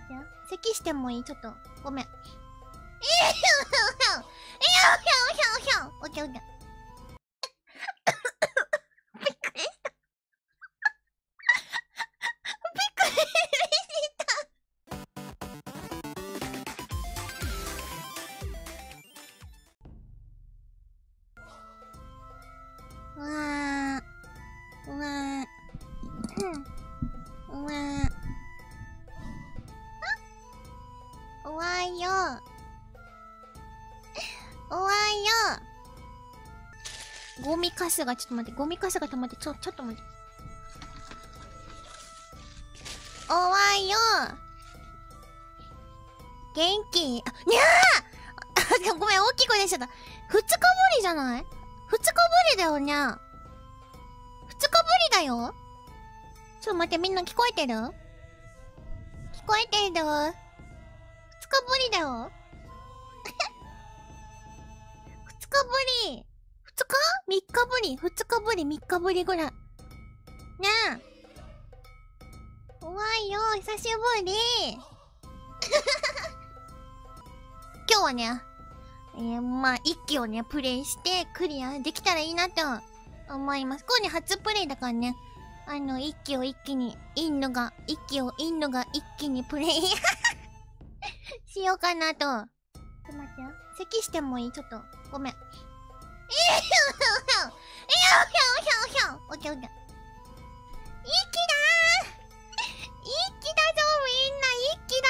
待ってよ。咳してもいい？ちょっと。ごめん。オッケーオッケー。びっくりした。びっくりした。うわー。うわー。うわー。おわよ。おわよ。ゴミカスが、ちょっと待って、ゴミカスが溜まって、ちょっと待って。おわよ。元気？にゃーごめん、大きい声出しちゃった。2日ぶりじゃない？ 2 日ぶりだよにゃー。2日ぶりだよ。ちょっと待って、みんな聞こえてる？聞こえてる？ 2 日ぶりだよ。2日ぶり。2日 ?3 日ぶり。2日ぶり、3日ぶりぐらい。ねえ。おわよ、久しぶり。今日はね、まあ、一機をね、プレイしてクリアできたらいいなと思います。こうね、初プレイだからね、一機を一気に、一機を一気にプレイしようかなと。ちょっと待ってよ。咳してもいい？ちょっと。ごめん。オッケーオッケー。一気だー！一気だぞみんな、一気だ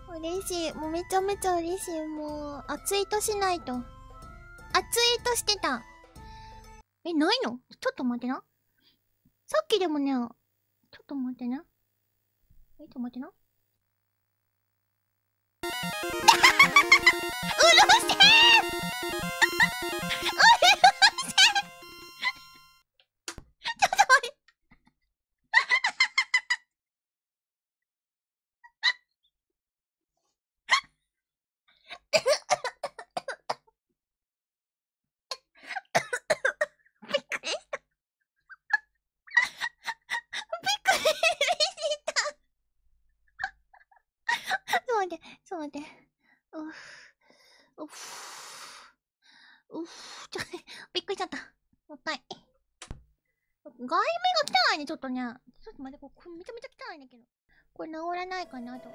ぞ。嬉しい。もうめちゃめちゃ嬉しい。もう、ツイートしないと。ツイートしてた。ないの？ちょっと待ってな。さっきでもね、ちょっと待ってな。ちょっと待ってな。うるせえ！ちょっと待って。びっくりしちゃった。もったい。外面が汚いね、ちょっとね。ちょっと待って、これめちゃめちゃ汚いんだけど。これ治らないかなと。